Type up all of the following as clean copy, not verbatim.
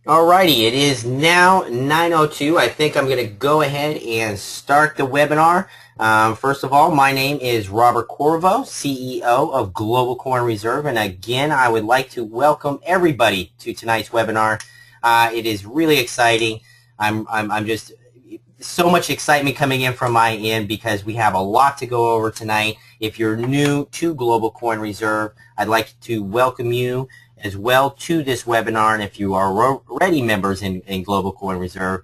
Alrighty, it is now 9:02. I think I'm going to go ahead and start the webinar. First of all, my name is Robert Corvo, CEO of Global Coin Reserve, and again, I would like to welcome everybody to tonight's webinar. It is really exciting. I'm just so much excitement coming in from my end because we have a lot to go over tonight. If you're new to Global Coin Reserve, I'd like to welcome you as well to this webinar, and if you are already members in Global Coin Reserve,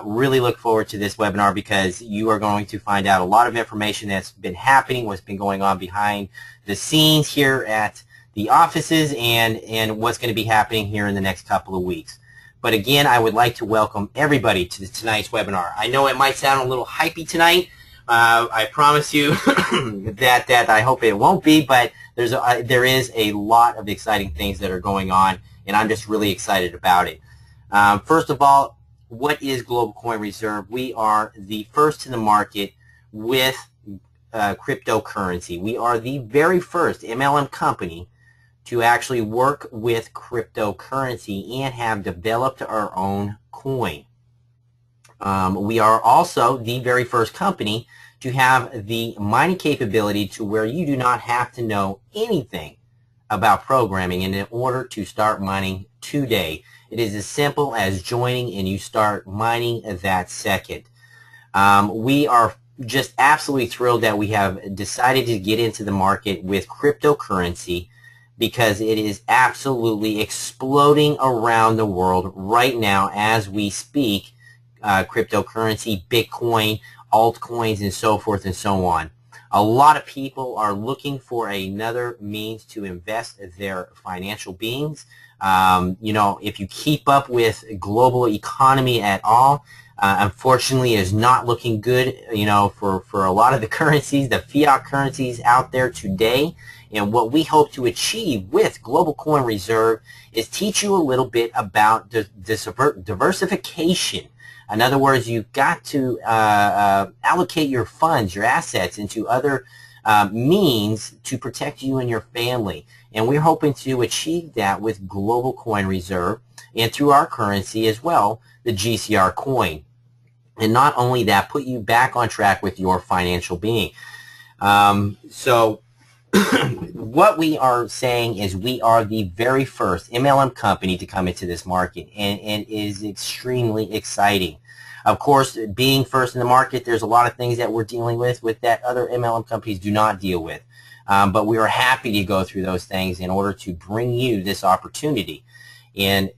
really look forward to this webinar because you are going to find out a lot of information that's been happening, what's been going on behind the scenes here at the offices, and what's going to be happening here in the next couple of weeks. But again, I would like to welcome everybody to tonight's webinar. I know it might sound a little hypey tonight. I promise you that I hope it won't be, but there is a lot of exciting things that are going on, and I'm just really excited about it. First of all, what is Global Coin Reserve? We are the first to the market with cryptocurrency. We are the very first MLM company to actually work with cryptocurrency and have developed our own coin. We are also the very first company to have the mining capability to where you do not have to know anything about programming in order to start mining today. It is as simple as joining and you start mining that second. We are just absolutely thrilled that we have decided to get into the market with cryptocurrency because it is absolutely exploding around the world right now as we speak. Cryptocurrency, Bitcoin, altcoins, and so forth and so on. A lot of people are looking for another means to invest their financial beings. You know, if you keep up with global economy at all, unfortunately is not looking good, you know, for a lot of the currencies, the fiat currencies out there today. And what we hope to achieve with Global Coin Reserve is teach you a little bit about diversification. In other words, you've got to allocate your funds, your assets into other means to protect you and your family. And we're hoping to achieve that with Global Coin Reserve and through our currency as well, the GCR coin. And not only that, put you back on track with your financial being. So what we are saying is we are the very first MLM company to come into this market, and it is extremely exciting. Of course, being first in the market, there's a lot of things that we're dealing with that other MLM companies do not deal with. But we are happy to go through those things in order to bring you this opportunity. And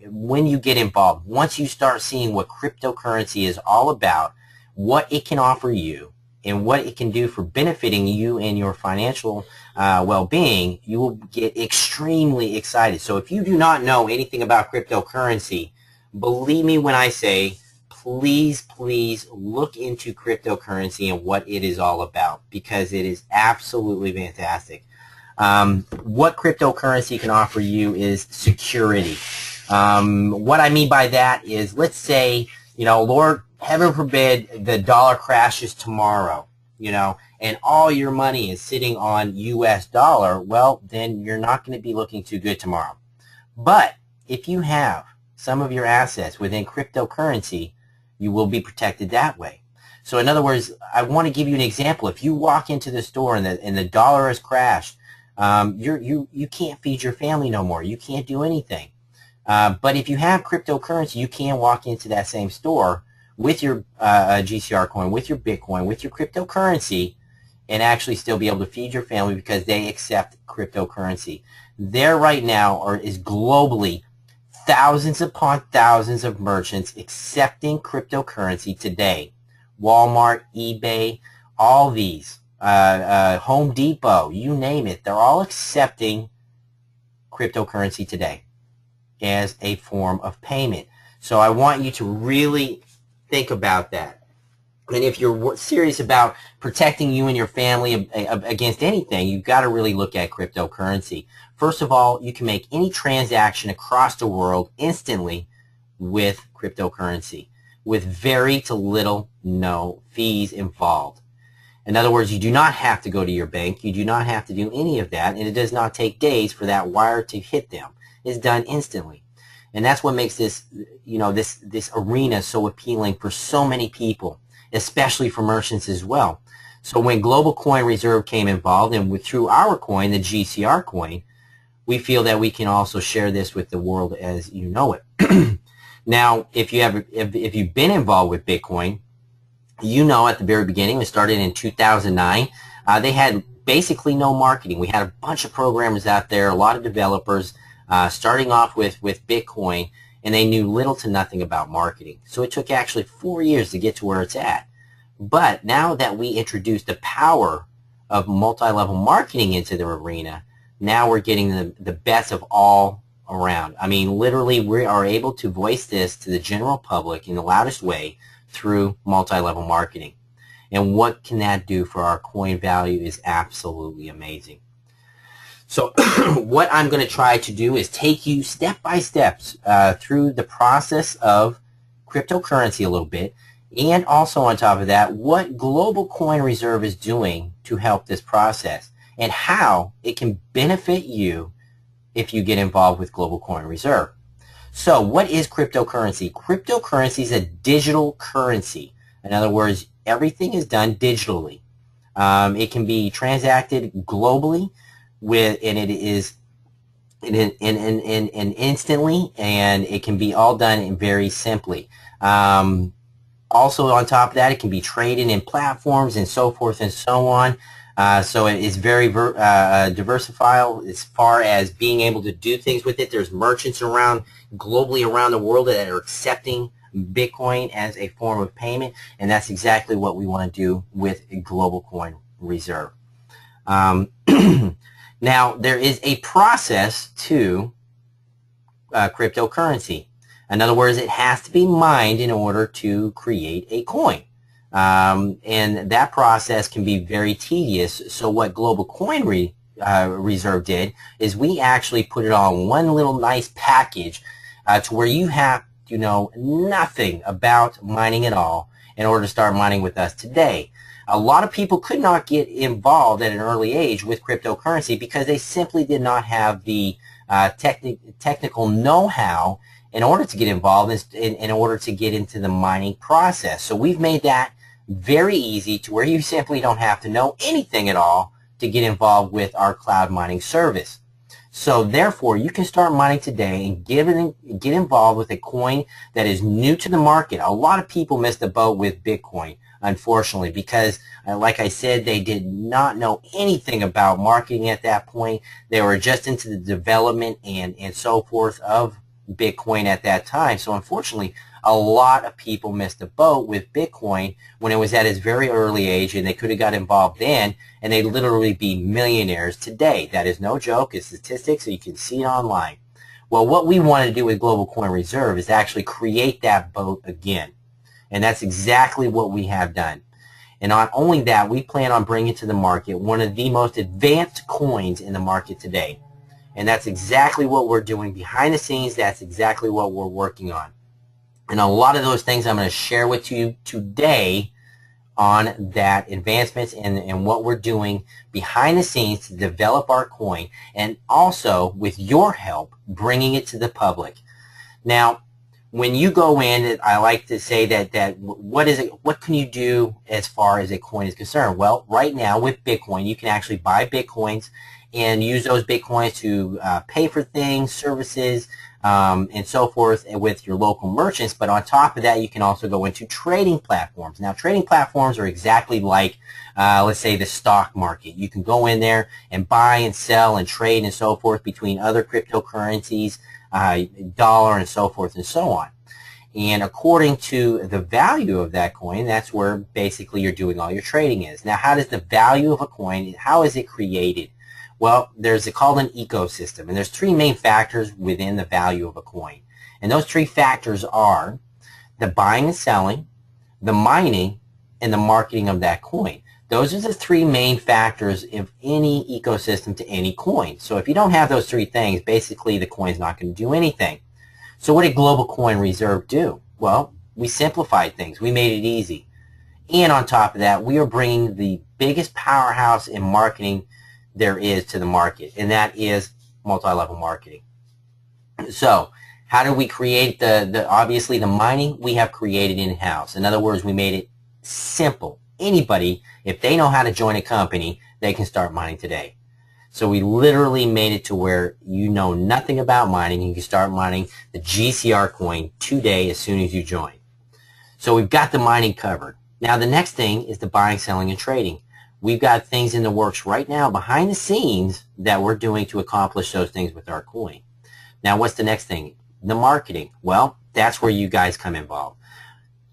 when you get involved, once you start seeing what cryptocurrency is all about, what it can offer you, and what it can do for benefiting you and your financial well-being, you will get extremely excited. So if you do not know anything about cryptocurrency, believe me when I say, please look into cryptocurrency and what it is all about, because it is absolutely fantastic. What cryptocurrency can offer you is security. What I mean by that is, let's say, you know, Lord, heaven forbid the dollar crashes tomorrow, you know, and all your money is sitting on US dollar, well, then you're not going to be looking too good tomorrow. But if you have some of your assets within cryptocurrency, you will be protected that way. So in other words, I want to give you an example. If you walk into the store and the dollar has crashed, you can't feed your family no more. You can't do anything. But if you have cryptocurrency, you can walk into that same store with your GCR coin, with your Bitcoin, with your cryptocurrency, and actually still be able to feed your family because they accept cryptocurrency. There right now is globally thousands upon thousands of merchants accepting cryptocurrency today. Walmart, eBay, all these, Home Depot, you name it, they're all accepting cryptocurrency today as a form of payment. So I want you to really think about that. And if you're serious about protecting you and your family against anything, you've got to really look at cryptocurrency. First of all, you can make any transaction across the world instantly with cryptocurrency, with very to little no fees involved. In other words, you do not have to go to your bank. You do not have to do any of that, and it does not take days for that wire to hit them. It's done instantly. And that's what makes this, this arena so appealing for so many people, especially for merchants as well. So when Global Coin Reserve came involved, and through our coin, the GCR coin, we feel that we can also share this with the world as you know it. Now, if you've been involved with Bitcoin, you know at the very beginning, it started in 2009. They had basically no marketing. We had a bunch of programmers out there, a lot of developers starting off with Bitcoin, and they knew little to nothing about marketing. So it took actually 4 years to get to where it's at. But now that we introduced the power of multi-level marketing into the arena, now we're getting the best of all around. I mean, literally, we are able to voice this to the general public in the loudest way through multi-level marketing. And what can that do for our coin value is absolutely amazing. So what I'm going to try to do is take you step by step through the process of cryptocurrency a little bit, and also on top of that, what Global Coin Reserve is doing to help this process and how it can benefit you if you get involved with Global Coin Reserve. So what is cryptocurrency? Cryptocurrency is a digital currency. In other words, everything is done digitally. It can be transacted globally and it is instantly, and it can be all done very simply. Also on top of that, it can be traded in platforms and so forth and so on. So it is very diversified as far as being able to do things with it. There's merchants globally around the world that are accepting Bitcoin as a form of payment, and that's exactly what we want to do with Global Coin Reserve. Now, there is a process to cryptocurrency. In other words, it has to be mined in order to create a coin. And that process can be very tedious. So what Global Coin Reserve did is we actually put it on one little nice package to where you have to know nothing about mining at all in order to start mining with us today. A lot of people could not get involved at an early age with cryptocurrency because they simply did not have the technical know-how in order to get involved, in order to get into the mining process. So we've made that very easy to where you simply don't have to know anything at all to get involved with our cloud mining service. So therefore, you can start mining today and get involved with a coin that is new to the market. A lot of people missed the boat with Bitcoin, unfortunately, because like I said, they did not know anything about marketing at that point. They were just into the development and so forth of Bitcoin at that time. So unfortunately, a lot of people missed the boat with Bitcoin when it was at its very early age, and they could have got involved then, and they'd literally be millionaires today. That is no joke. It's statistics, so you can see it online. Well, what we want to do with Global Coin Reserve is actually create that boat again, and that's exactly what we have done. And not only that, we plan on bringing to the market one of the most advanced coins in the market today. And that's exactly what we're doing behind the scenes. That's exactly what we're working on. And a lot of those things I'm going to share with you today on that advancements and what we're doing behind the scenes to develop our coin, and also with your help bringing it to the public. Now, when you go in, I like to say that what can you do as far as a coin is concerned? Well, right now with Bitcoin, you can actually buy Bitcoins and use those Bitcoins to pay for things, services, and so forth with your local merchants. But on top of that, you can also go into trading platforms. Now, trading platforms are exactly like, let's say, the stock market. You can go in there and buy and sell and trade and so forth between other cryptocurrencies, dollar and so forth and so on. And according to the value of that coin, that's where basically you're doing all your trading is. Now, how does the value of a coin, how is it created? Well, there's called an ecosystem, and there's three main factors within the value of a coin. And those three factors are the buying and selling, the mining, and the marketing of that coin. Those are the three main factors of any ecosystem to any coin. So if you don't have those three things, basically the coin's not going to do anything. So what did Global Coin Reserve do? Well, we simplified things. We made it easy. And on top of that, we are bringing the biggest powerhouse in marketing there is to the market, and that is multi-level marketing. So How do we create obviously the mining? We have created in-house. In other words, we made it simple. Anybody, if they know how to join a company, they can start mining today. So we literally made it to where you know nothing about mining. You can start mining the GCR coin today as soon as you join. So we've got the mining covered. Now the next thing is the buying, selling, and trading. We've got things in the works right now behind the scenes that we're doing to accomplish those things with our coin. Now what's the next thing? The marketing. Well, that's where you guys come involved.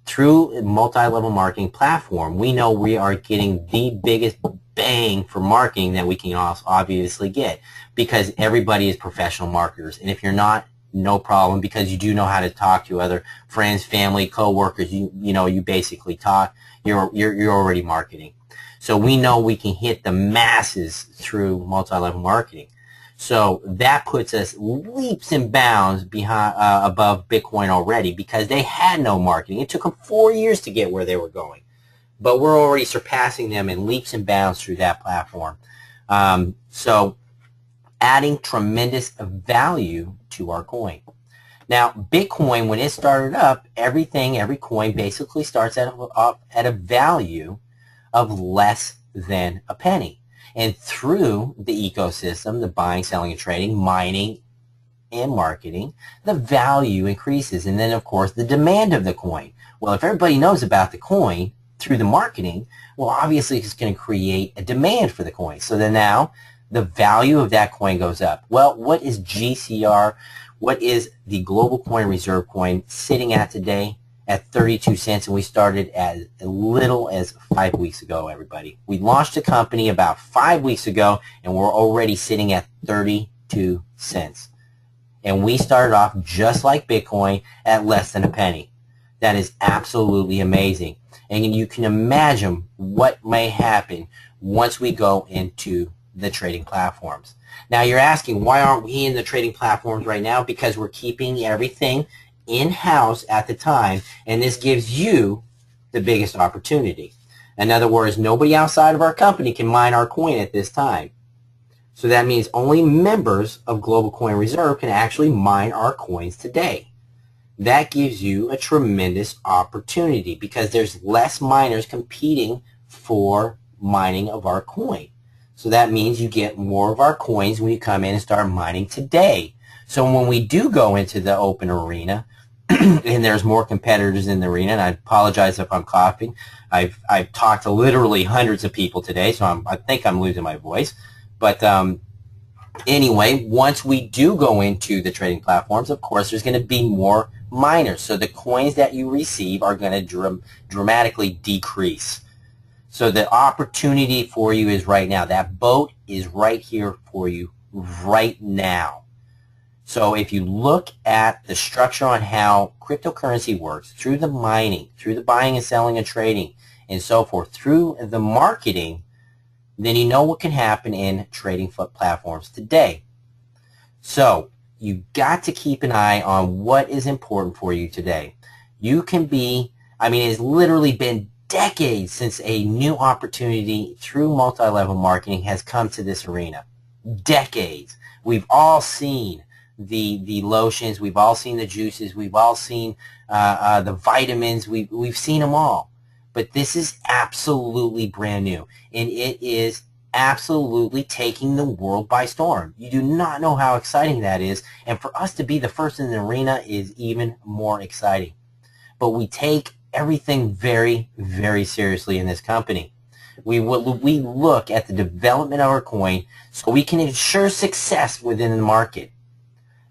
Through a multi-level marketing platform, we know we are getting the biggest bang for marketing that we can obviously get, because everybody is professional marketers. And if you're not, no problem, because you do know how to talk to other friends, family, co-workers. You know, you basically talk. You're already marketing. So we know we can hit the masses through multi-level marketing. So that puts us leaps and bounds behind, above Bitcoin already, because they had no marketing. It took them 4 years to get where they were going. But we're already surpassing them in leaps and bounds through that platform. So adding tremendous value to our coin. Now, Bitcoin, when it started up, every coin basically starts at a value of less than a penny. And through the ecosystem, the buying, selling, and trading, mining, and marketing, the value increases. And then, of course, the demand of the coin. Well, if everybody knows about the coin through the marketing, well, obviously it's going to create a demand for the coin. So then now the value of that coin goes up. Well, what is GCR? What is the global coin reserve coin sitting at today? At 32 cents, and we started as little as 5 weeks ago, everybody. We launched the company about 5 weeks ago, and we're already sitting at 32 cents. And we started off just like Bitcoin at less than a penny. That is absolutely amazing. And you can imagine what may happen once we go into the trading platforms. Now you're asking, why aren't we in the trading platforms right now? Because we're keeping everything in-house at the time, and this gives you the biggest opportunity. In other words, nobody outside of our company can mine our coin at this time. So that means only members of Global Coin Reserve can actually mine our coins today. That gives you a tremendous opportunity, because there's less miners competing for mining of our coin. So that means you get more of our coins when you come in and start mining today. So when we do go into the open arena, and there's more competitors in the arena, and I apologize if I'm coughing. I've talked to literally hundreds of people today, so I think I'm losing my voice. But anyway, once we do go into the trading platforms, of course, there's going to be more miners. So the coins that you receive are going to dramatically decrease. So the opportunity for you is right now. That boat is right here for you right now. So if you look at the structure on how cryptocurrency works, through the mining, through the buying and selling and trading, and so forth, through the marketing, then you know what can happen in trading platforms today. So you've got to keep an eye on what is important for you today. You can be, it's literally been decades since a new opportunity through multi-level marketing has come to this arena. Decades. We've all seen the lotions, we've all seen the juices, we've all seen the vitamins, we've seen them all. But this is absolutely brand new, and it is absolutely taking the world by storm. You do not know how exciting that is, and for us to be the first in the arena is even more exciting. But we take everything very, very seriously in this company. We look at the development of our coin so we can ensure success within the market.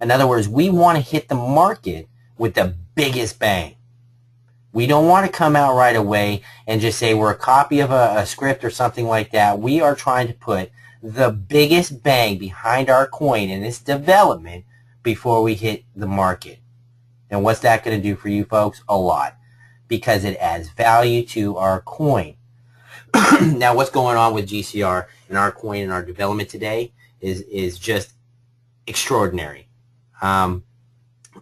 In other words, we want to hit the market with the biggest bang. We don't want to come out right away and just say we're a copy of a script or something like that. We are trying to put the biggest bang behind our coin in its development before we hit the market. And what's that going to do for you folks? A lot. Because it adds value to our coin. Now, what's going on with GCR and our coin and our development today is just extraordinary.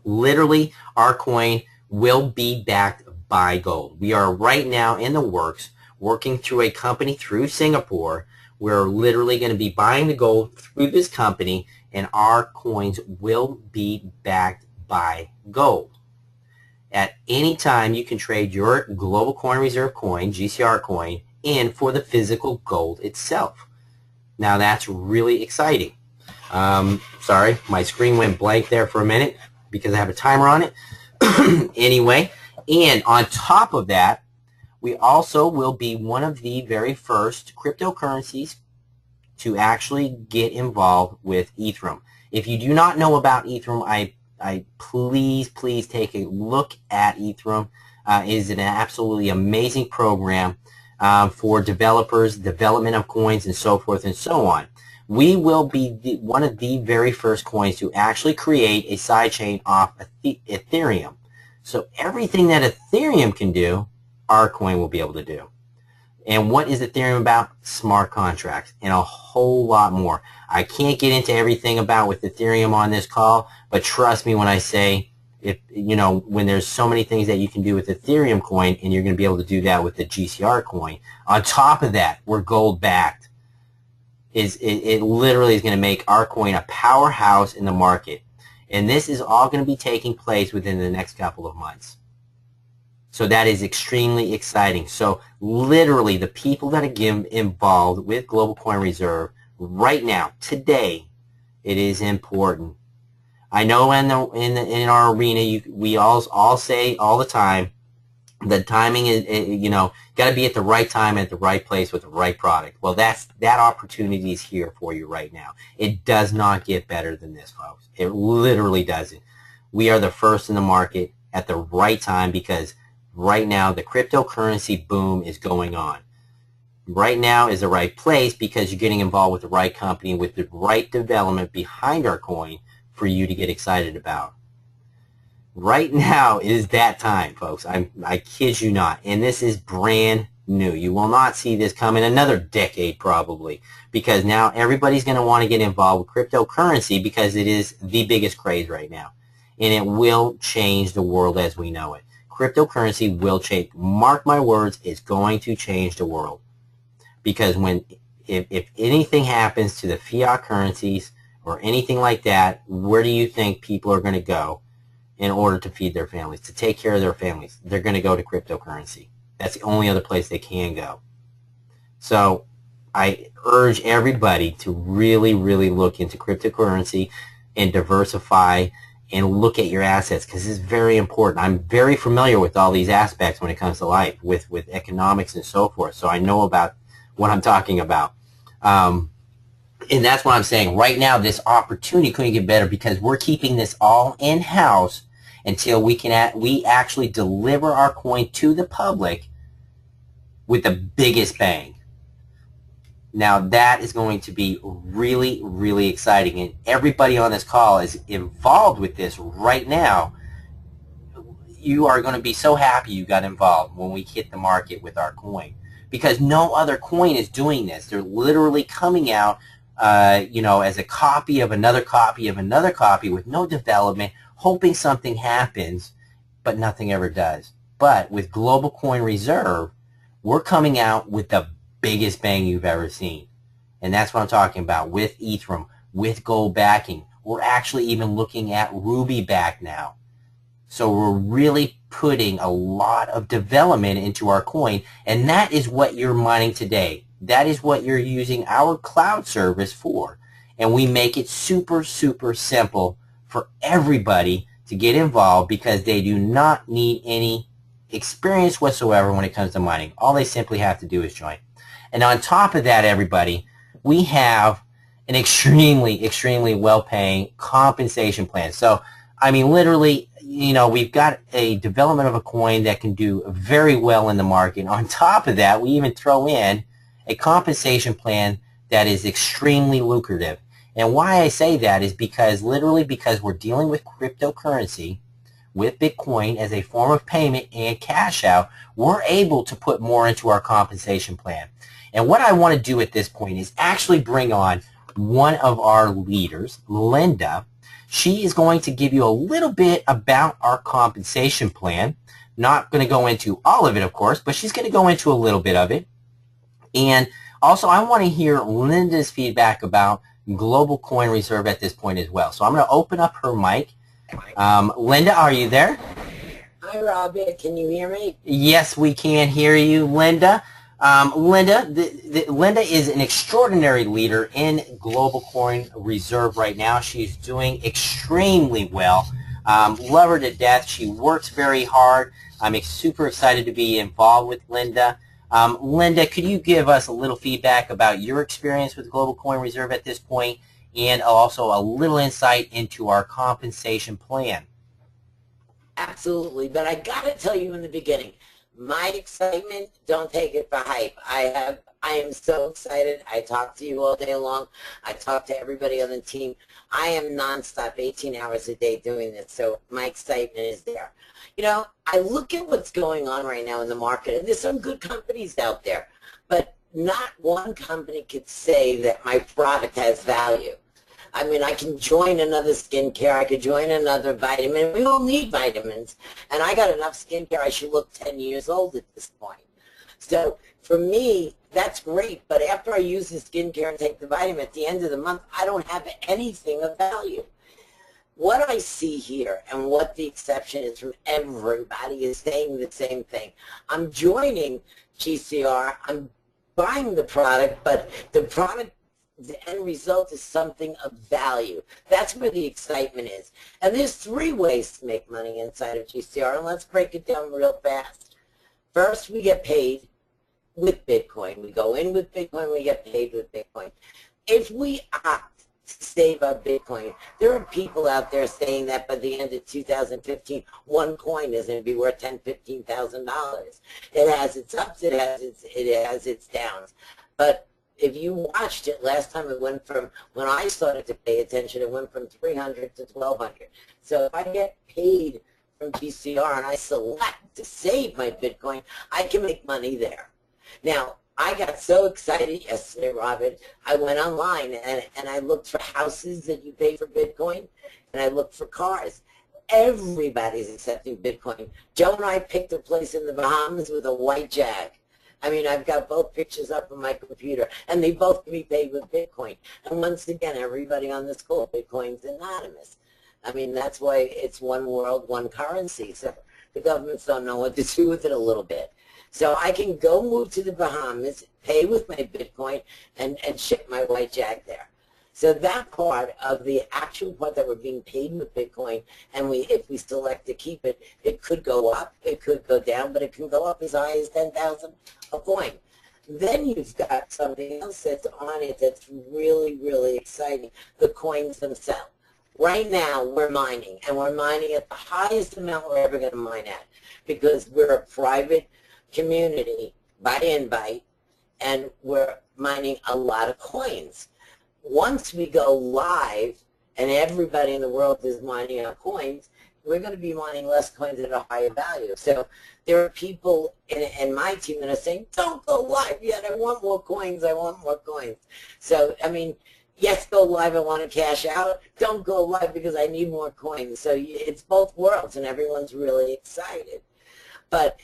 Literally, our coin will be backed by gold. We are right now in the works, working through a company through Singapore. We're literally going to be buying the gold through this company, and our coins will be backed buy gold. At any time, you can trade your Global Coin Reserve coin, GCR coin, in for the physical gold itself. Now, that's really exciting. Sorry, my screen went blank there for a minute because I have a timer on it. Anyway, and on top of that, we also will be one of the very first cryptocurrencies to actually get involved with Ethereum. If you do not know about Ethereum, I please take a look at Ethereum. It is an absolutely amazing program for developers, development of coins, and so forth and so on. We will be one of the very first coins to actually create a sidechain off Ethereum. So everything that Ethereum can do, our coin will be able to do. And what is Ethereum about? Smart contracts and a whole lot more. I can't get into everything about with Ethereum on this call, but trust me when I say, when there's so many things that you can do with Ethereum coin, and you're going to be able to do that with the GCR coin. On top of that, we're gold backed. It literally is going to make our coin a powerhouse in the market. And this is all going to be taking place within the next couple of months. So that is extremely exciting. So literally the people that are involved with Global Coin Reserve right now, today, it is important. I know in our arena, we all say all the time, the timing is, got to be at the right time, at the right place, with the right product. Well, that opportunity is here for you right now. It does not get better than this, folks. It literally doesn't. We are the first in the market at the right time because right now the cryptocurrency boom is going on. Right now is the right place because you're getting involved with the right company, with the right development behind our coin for you to get excited about. Right now is that time, folks. I kid you not. And this is brand new. You will not see this come in another decade probably, because now everybody's going to want to get involved with cryptocurrency because it is the biggest craze right now. And it will change the world as we know it. Cryptocurrency will change. Mark my words, it's going to change the world. Because if anything happens to the fiat currencies or anything like that, where do you think people are going to go in order to feed their families, to take care of their families? They're going to go to cryptocurrency. That's the only other place they can go. So I urge everybody to really, really look into cryptocurrency and diversify and look at your assets, because it's very important. I'm very familiar with all these aspects when it comes to life, with economics and so forth. So I know about what I'm talking about. And that's what I'm saying. Right now, this opportunity couldn't get better because we're keeping this all in-house until we actually deliver our coin to the public with the biggest bang. Now, that is going to be really, really exciting. And everybody on this call is involved with this right now. You are going to be so happy you got involved when we hit the market with our coin, because no other coin is doing this. They're literally coming out as a copy of another copy of another copy with no development, hoping something happens, but nothing ever does. But with Global Coin Reserve, we're coming out with the biggest bang you've ever seen. And that's what I'm talking about with Ethereum, with gold backing. We're actually even looking at Ruby back now. So we're really putting a lot of development into our coin, and that is what you're mining today. That is what you're using our cloud service for. And we make it super, super simple for everybody to get involved because they do not need any experience whatsoever when it comes to mining. All they simply have to do is join. And on top of that, everybody, we have an extremely, extremely well-paying compensation plan. So, I mean, literally, we've got a development of a coin that can do very well in the market. On top of that, we even throw in a compensation plan that is extremely lucrative. And why I say that is because we're dealing with cryptocurrency, with Bitcoin as a form of payment and cash out, we're able to put more into our compensation plan. And what I want to do at this point is actually bring on one of our leaders, Linda. She is going to give you a little bit about our compensation plan. Not going to go into all of it, of course, but she's going to go into a little bit of it. And also, I want to hear Linda's feedback about Global Coin Reserve at this point as well. So I'm going to open up her mic. Linda, are you there? Hi, Robbie. Can you hear me? Yes, we can hear you, Linda. Linda is an extraordinary leader in Global Coin Reserve right now. She's doing extremely well. Love her to death. She works very hard. I'm super excited to be involved with Linda. Linda, could you give us a little feedback about your experience with Global Coin Reserve at this point, and also a little insight into our compensation plan? Absolutely. But I got to tell you in the beginning, my excitement, don't take it for hype. I am so excited. I talk to you all day long. I talk to everybody on the team. I am nonstop, 18 hours a day doing this. So my excitement is there. You know, I look at what's going on right now in the market, and there's some good companies out there, but not one company could say that my product has value. I mean, I can join another skincare. I could join another vitamin. We all need vitamins. And I got enough skincare. I should look 10 years old at this point. So for me, that's great. But after I use the skincare and take the vitamin, at the end of the month, I don't have anything of value. What I see here and what the exception is from everybody is saying the same thing. I'm joining GCR. I'm buying the product, but the product, the end result is something of value. That's where the excitement is. And there's 3 ways to make money inside of GCR, and let's break it down real fast. First, we get paid with Bitcoin. We go in with Bitcoin, we get paid with Bitcoin. If we opt to save our Bitcoin, there are people out there saying that by the end of 2015, one coin is going to be worth $10,000, $15,000. It has its ups, it has its downs. But if you watched it last time, it went from, when I started to pay attention, it went from 300 to 1,200. So if I get paid from GCR and I select to save my Bitcoin, I can make money there. Now, I got so excited yesterday, Robin. I went online and I looked for houses that you pay for Bitcoin, and I looked for cars. Everybody's accepting Bitcoin. Joe and I picked a place in the Bahamas with a white Jag. I mean, I've got both pictures up on my computer, and they both can be paid with Bitcoin. And once again, everybody on this call, Bitcoin's anonymous. I mean, that's why it's one world, one currency. So the governments don't know what to do with it a little bit. So I can go move to the Bahamas, pay with my Bitcoin, and ship my white Jag there. So that part of the actual part that we're being paid with Bitcoin, and if we select to keep it, it could go up, it could go down, but it can go up as high as 10,000 a coin. Then you've got something else that's on it that's really, really exciting, the coins themselves. Right now, we're mining, and we're mining at the highest amount we're ever going to mine at, because we're a private community by invite, and we're mining a lot of coins. Once we go live and everybody in the world is mining our coins, we're going to be mining less coins at a higher value. So there are people in my team that are saying, don't go live yet, I want more coins, I want more coins. So, I mean, yes, go live, I want to cash out. Don't go live because I need more coins. So it's both worlds, and everyone's really excited. But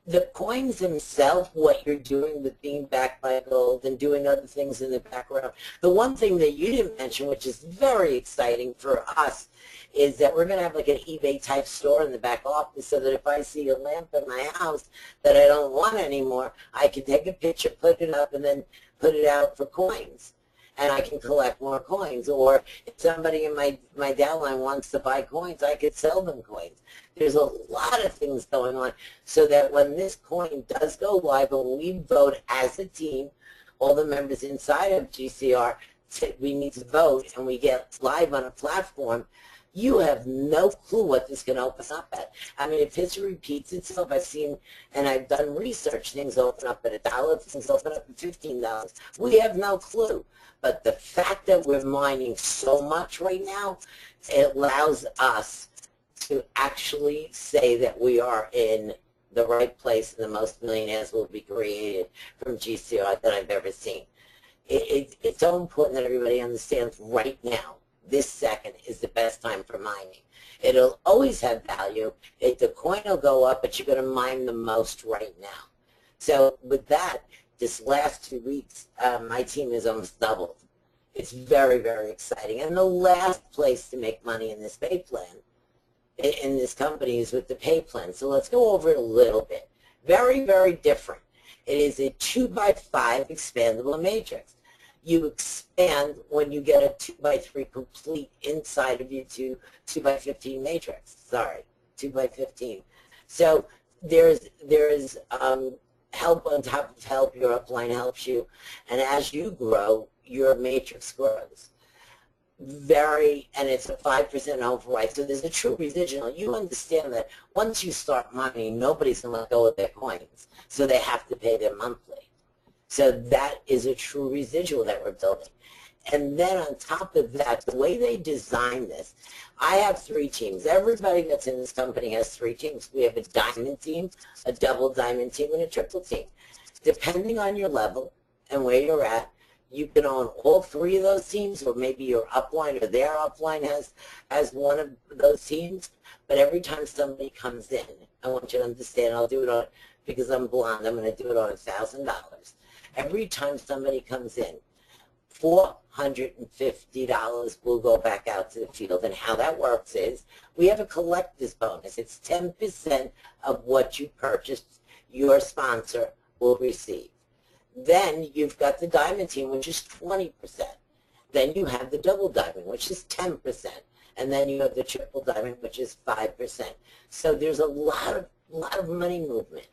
the coins themselves, what you're doing with being backed by gold and doing other things in the background. The one thing that you didn't mention, which is very exciting for us, is that we're going to have like an eBay type store in the back office, so that if I see a lamp in my house that I don't want anymore, I can take a picture, put it up, and then put it out for coins. And I can collect more coins. Or if somebody in my downline wants to buy coins, I could sell them coins. There's a lot of things going on, so that when this coin does go live and we vote as a team, all the members inside of GCR, we need to vote and we get live on a platform, you have no clue what this can open up at. I mean, if history repeats itself, I've seen, and I've done research, things open up at $1, things open up at $15. We have no clue. But the fact that we're mining so much right now, it allows us to actually say that we are in the right place and the most millionaires will be created from GCR that I've ever seen. It's so important that everybody understands right now, this second is the best time for mining. It'll always have value. The coin will go up, but you're going to mine the most right now. So with that, this last 2 weeks, my team has almost doubled. It's very, very exciting. And the last place to make money in this pay plan in this company is with the pay plan. So let's go over it a little bit. Very, very different. It is a 2x5 expandable matrix. You expand when you get a 2x3 complete inside of your 2x15 matrix. Sorry, 2x15. So there's help on top of help. Your upline helps you, and as you grow, your matrix grows. And it's a 5% override, so there's a true residual. You understand that once you start mining, nobody's going to let go of their coins, so they have to pay their monthly. So that is a true residual that we're building. And then on top of that, the way they design this, I have 3 teams. Everybody that's in this company has 3 teams. We have a diamond team, a double diamond team, and a triple team. Depending on your level and where you're at, you can own all 3 of those teams, or maybe your upline or their upline has one of those teams. But every time somebody comes in, I want you to understand, I'll do it on, because I'm blonde, I'm going to do it on $1,000. Every time somebody comes in, $450 will go back out to the field. And how that works is we have a collector's bonus. It's 10% of what you purchased, your sponsor will receive. Then you've got the diamond team, which is 20%. Then you have the double diamond, which is 10%. And then you have the triple diamond, which is 5%. So there's a lot of money movement.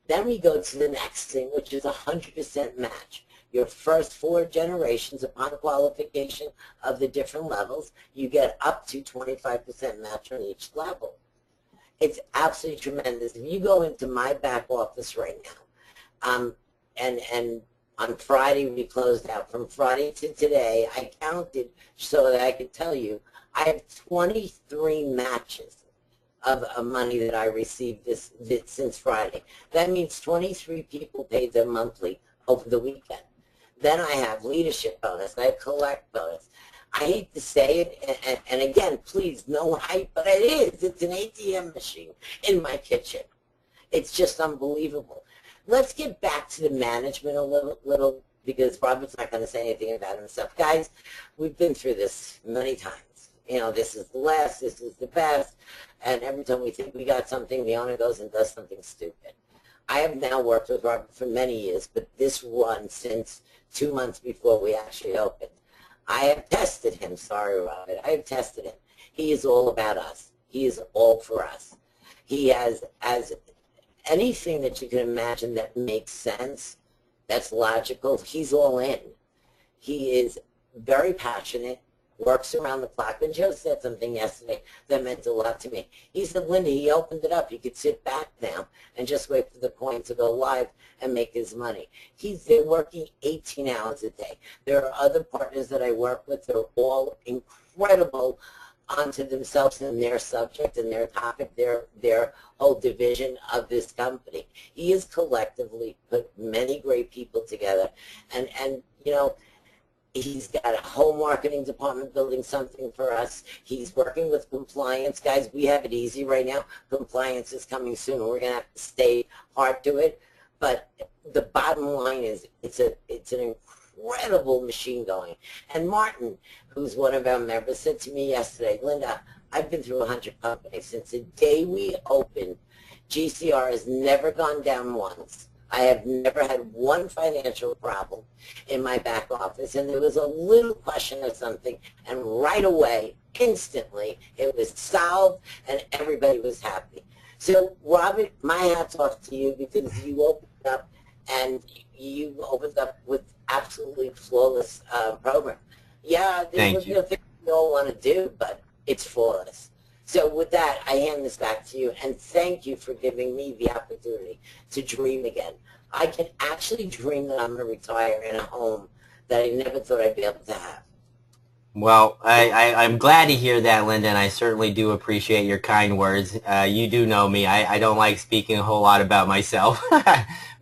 Then we go to the next thing, which is 100% match. Your first 4 generations, upon qualification of the different levels, you get up to 25% match on each level. It's absolutely tremendous. If you go into my back office right now, and on Friday we closed out. From Friday to today, I counted so that I could tell you, I have 23 matches of money that I received this since Friday. That means 23 people paid their monthly over the weekend. Then I have leadership bonus. I have collect bonus. I hate to say it, and again, please, no hype, but it is. It's an ATM machine in my kitchen. It's just unbelievable. Let's get back to the management a little, because Robert's not going to say anything about himself. Guys, we've been through this many times. You know, this is the last, this is the best, and every time we think we got something, the owner goes and does something stupid. I have now worked with Robert for many years, but this run since 2 months before we actually opened. I have tested him. Sorry, Robert. I have tested him. He is all about us. He is all for us. He has anything that you can imagine that makes sense, that's logical, he's all in. He is very passionate, works around the clock. And Joe said something yesterday that meant a lot to me. He said, Linda, he opened it up. He could sit back now and just wait for the coin to go live and make his money. They're working 18 hours a day. There are other partners that I work with. They're all incredible onto themselves and their subject and their topic, their whole division of this company. He has collectively put many great people together, and you know, he's got a whole marketing department building something for us. He's working with compliance. Guys, we have it easy right now. Compliance is coming soon, and we're going to have to stay hard to it. But the bottom line is it's an incredible machine going. And Martin, who's one of our members, said to me yesterday, Linda, I've been through 100 companies. Since the day we opened, GCR has never gone down once. I have never had one financial problem in my back office, and there was a little question of something, and right away, instantly, it was solved, and everybody was happy. So, Robert, my hat's off to you, because you opened up, and you opened up with absolutely flawless program. Yeah, there's things we all want to do, but it's flawless. So with that, I hand this back to you, and thank you for giving me the opportunity to dream again. I can actually dream that I'm going to retire in a home that I never thought I'd be able to have. Well, I'm glad to hear that, Linda, and I certainly do appreciate your kind words. You do know me. I don't like speaking a whole lot about myself,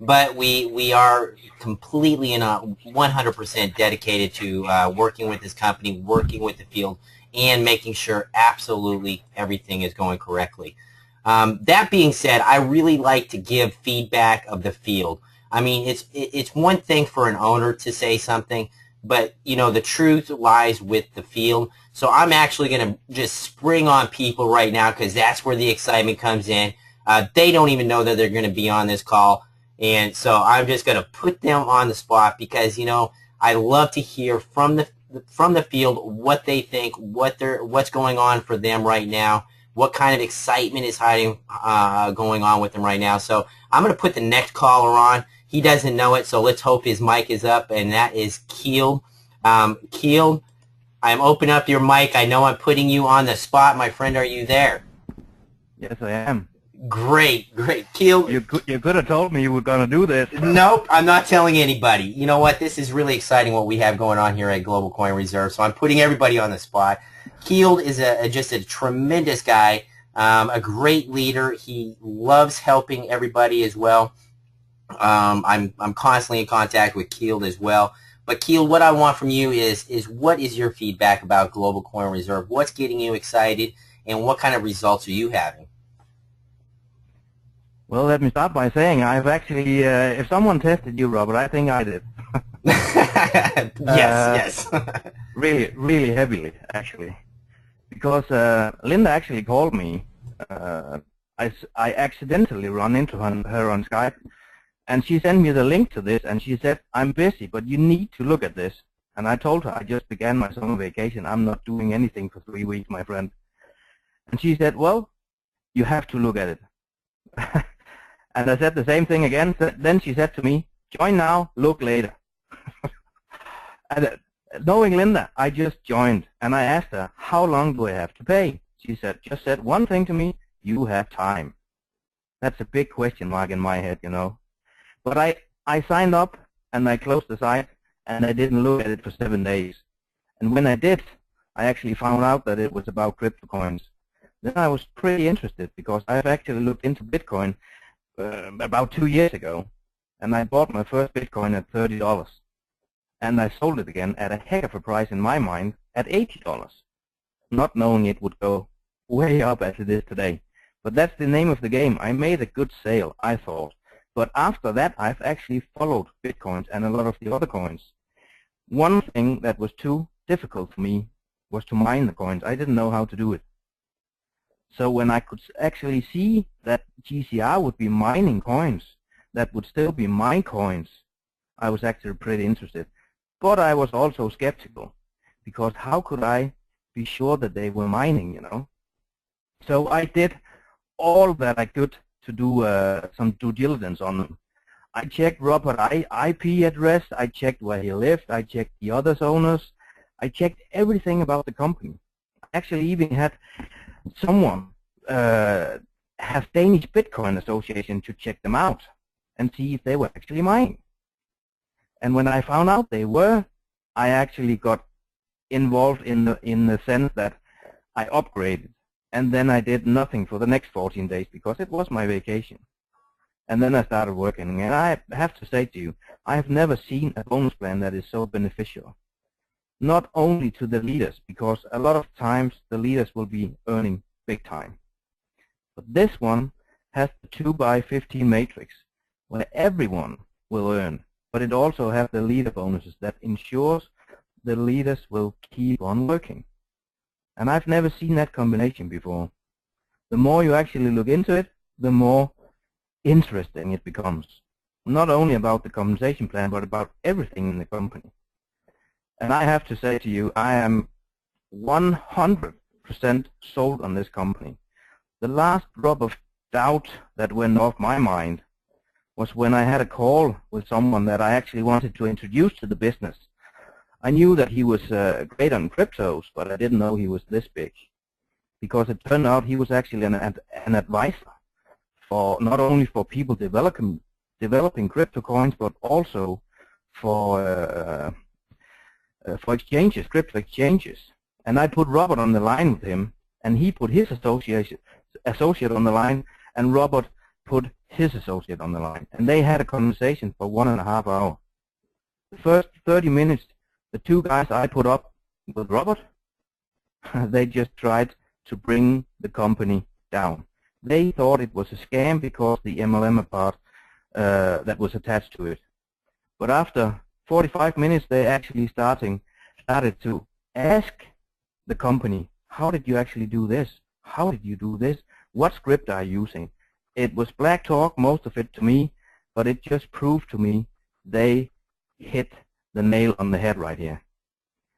but we are completely and 100% dedicated to working with this company, working with the field, and making sure absolutely everything is going correctly. That being said, I really like to give feedback of the field. I mean, it's one thing for an owner to say something, but you know, the truth lies with the field. So I'm actually going to just spring on people right now because that's where the excitement comes in. They don't even know that they're going to be on this call, and so I'm just going to put them on the spot because, you know, I love to hear from the field what they think, what's going on for them right now, what kind of excitement is going on with them right now. So I'm going to put the next caller on. He doesn't know it, so let's hope his mic is up, and that is Keld. Keld, I'm opening up your mic. I know I'm putting you on the spot. My friend, are you there? Yes, I am. Great, great. Keld. You could have told me you were going to do this. Nope, I'm not telling anybody. You know what? This is really exciting what we have going on here at Global Coin Reserve, so I'm putting everybody on the spot. Keld is just a tremendous guy, a great leader. He loves helping everybody as well. I'm constantly in contact with Keld as well. But Keld, what I want from you is what is your feedback about Global Coin Reserve? What's getting you excited, and what kind of results are you having? Well, let me start by saying I've actually, if someone tested you, Robert, I think I did. Yes. Really, really heavily, actually. Because Linda actually called me. I accidentally run into her on Skype. And she sent me the link to this, and she said, I'm busy, but you need to look at this. And I told her I just began my summer vacation. I'm not doing anything for 3 weeks, my friend. And she said, well, you have to look at it. And I said the same thing again. Then she said to me, join now, look later. And knowing Linda, I just joined. And I asked her, how long do I have to pay? She just said one thing to me, you have time. That's a big question mark in my head, you know. But I signed up, and I closed the site, and I didn't look at it for 7 days. And when I did, I actually found out that it was about crypto coins. Then I was pretty interested because I've actually looked into Bitcoin about 2 years ago, and I bought my first Bitcoin at $30. And I sold it again at a heck of a price in my mind at $80, not knowing it would go way up as it is today. But that's the name of the game. I made a good sale, I thought. But after that, I've actually followed Bitcoins and a lot of the other coins. One thing that was too difficult for me was to mine the coins. I didn't know how to do it. So when I could actually see that GCR would be mining coins that would still be my coins, I was actually pretty interested. But I was also skeptical, because how could I be sure that they were mining, you know? So I did all that I could to do some due diligence on them. I checked Robert's IP address, I checked where he lived, I checked the other owners, I checked everything about the company. I actually even had someone have Danish Bitcoin Association to check them out and see if they were actually mining. And when I found out they were, I actually got involved in the sense that I upgraded. And then I did nothing for the next 14 days because it was my vacation. And then I started working. And I have to say to you, I have never seen a bonus plan that is so beneficial. Not only to the leaders, because a lot of times the leaders will be earning big time. But this one has the 2x15 matrix where everyone will earn. But it also has the leader bonuses that ensures the leaders will keep on working. And I've never seen that combination before. The more you actually look into it, the more interesting it becomes. Not only about the compensation plan, but about everything in the company. And I have to say to you, I am 100% sold on this company. The last drop of doubt that went off my mind was when I had a call with someone that I actually wanted to introduce to the business. I knew that he was great on cryptos, but I didn't know he was this big, because it turned out he was actually an advisor for not only for people developing crypto coins, but also for exchanges, crypto exchanges. And I put Robert on the line with him, and he put his associate on the line, and Robert put his associate on the line, and they had a conversation for 1.5 hours. The first 30 minutes, the two guys I put up with Robert, they just tried to bring the company down. They thought it was a scam because the MLM part that was attached to it. But after 45 minutes, they actually started to ask the company, how did you actually do this? How did you do this? What script are you using? It was black talk, most of it to me, but it just proved to me they hit the nail on the head right here.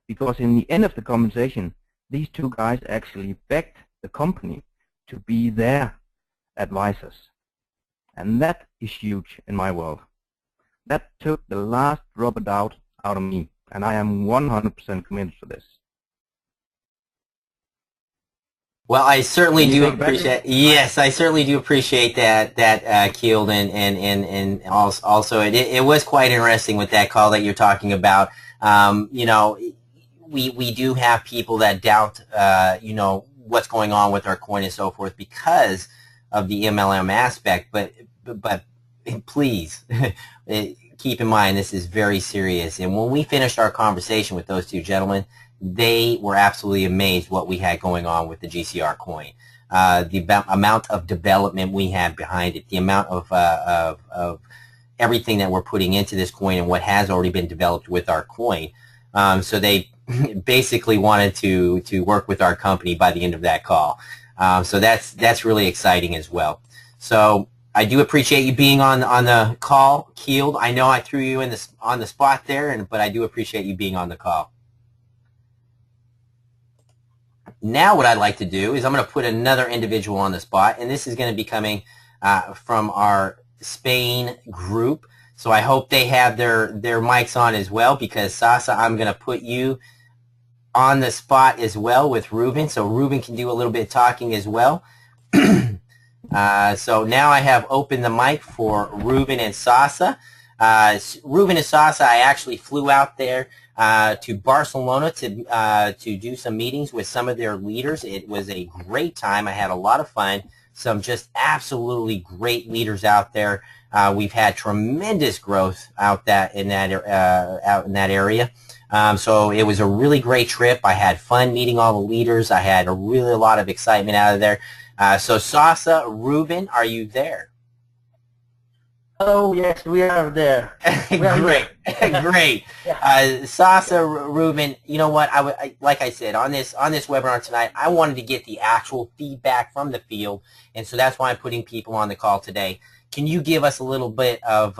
Because in the end of the conversation, these two guys actually begged the company to be their advisors. And that is huge in my world. That took the last drop of doubt out of me, and I am 100% committed to this. Well, I certainly do appreciate. Yes, I certainly do appreciate that. Keld, and also it was quite interesting with that call that you're talking about. You know, we do have people that doubt you know, what's going on with our coin and so forth because of the MLM aspect. But please keep in mind this is very serious. And when we finished our conversation with those two gentlemen, they were absolutely amazed what we had going on with the GCR coin. The amount of development we had behind it, the amount of everything that we're putting into this coin and what has already been developed with our coin. So they basically wanted to work with our company by the end of that call. So that's really exciting as well. So I do appreciate you being on the call, Keld. I know I threw you on the spot there, but I do appreciate you being on the call. Now what I'd like to do is I'm going to put another individual on the spot, and this is going to be coming from our Spain group. So I hope they have their mics on as well, because Sasa, I'm going to put you on the spot as well with Ruben, so Ruben can do a little bit of talking as well. So now I have opened the mic for Ruben and Sasa. Ruben and Sasa, I actually flew out there to Barcelona to do some meetings with some of their leaders. It was a great time. I had a lot of fun. Some just absolutely great leaders out there. We've had tremendous growth out in that area. So it was a really great trip. I had fun meeting all the leaders. I had a lot of excitement out of there. So Sasa, Ruben, are you there? Oh, yes, we are there. Great, great. Sasa, Ruben, you know what? Like I said, on this webinar tonight, I wanted to get the actual feedback from the field, and so that's why I'm putting people on the call today. Can you give us a little bit of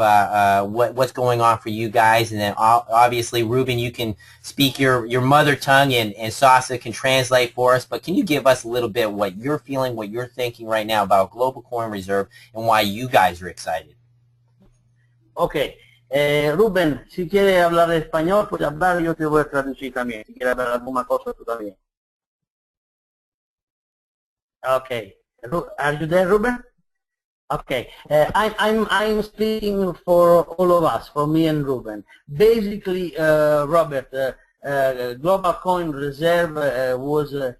what's going on for you guys? And then obviously, Ruben, you can speak your mother tongue, and Sasa can translate for us. But can you give us a little bit what you're feeling, what you're thinking right now about Global Coin Reserve, and why you guys are excited? Ok, Rubén, si quieres hablar español, pues hablar, yo te voy a traducir también. Si quieres hablar alguna cosa, tú también. Okay, are you there, Rubén? Okay, I'm speaking for all of us, for me and Ruben. Basically, Robert, Global Coin Reserve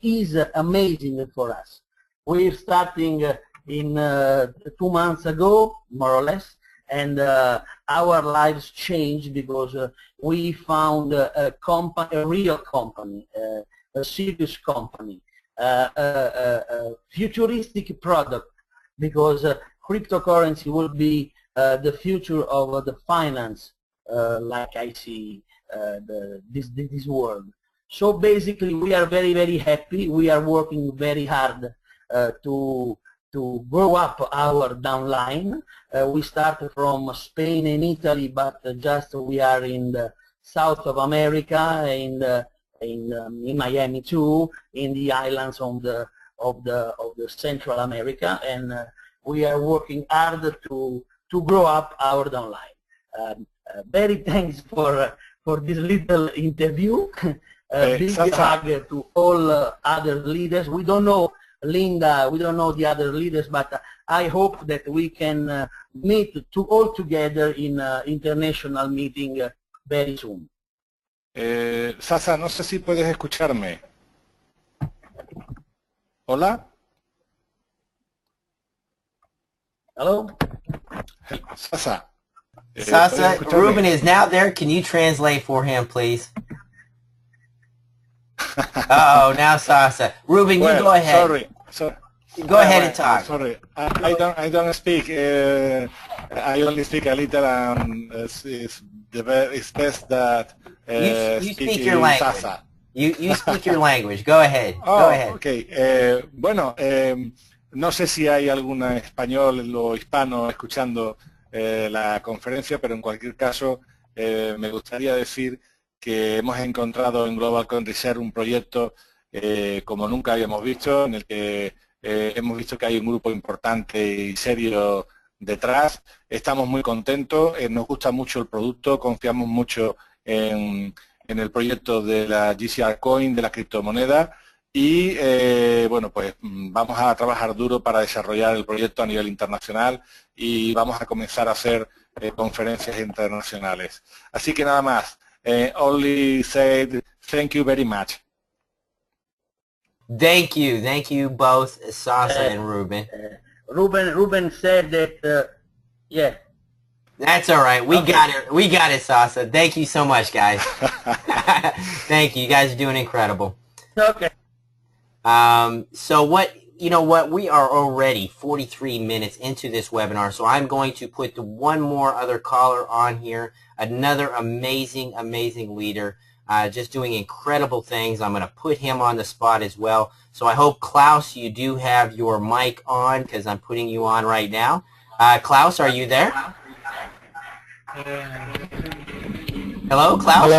is amazing for us. We're starting in 2 months ago, more or less, and our lives changed because we found a real company, a serious company, a futuristic product, because cryptocurrency will be the future of the finance, like I see this world. So basically, we are very, very happy. We are working very hard to grow up our downline. We start from Spain and Italy, but just we are in the South of America, in Miami too, in the islands of the Central America, and we are working hard to grow up our downline. Very thanks for this little interview. Big hug to all other leaders. We don't know Linda, we don't know the other leaders, but I hope that we can meet all together in an international meeting very soon. Sasa, no sé si puedes escucharme. Hola. Hello? Sasa. Sasa, Ruben is now there. Can you translate for him, please? Oh, now Sasa. Ruben, you go ahead. Go ahead and talk. Sorry, I don't speak. I only speak a little, and it's best that You speak your language. Sasa. You speak your language. Go ahead. Oh, Go ahead. okay. Bueno, no sé si hay algún español o hispano escuchando la conferencia, pero en cualquier caso me gustaría decir que hemos encontrado en Global Coin Research un proyecto como nunca habíamos visto, en el que hemos visto que hay un grupo importante y serio detrás. Estamos muy contentos, nos gusta mucho el producto, confiamos mucho en el proyecto de la GCR Coin, de la criptomoneda, y bueno, pues vamos a trabajar duro para desarrollar el proyecto a nivel internacional y vamos a comenzar a hacer conferencias internacionales. Así que nada más, only said thank you very much. Thank you both, Sasa and Ruben. Ruben said that, yeah. That's all right. We got it, Sasa. Thank you so much, guys. Thank you. You guys are doing incredible. Okay. So you know what? We are already 43 minutes into this webinar, so I'm going to put one more other caller on here. Another amazing leader, just doing incredible things. I'm going to put him on the spot as well. So I hope, Klaus, you do have your mic on, because I'm putting you on right now. Klaus, are you there? Hello, Klaus?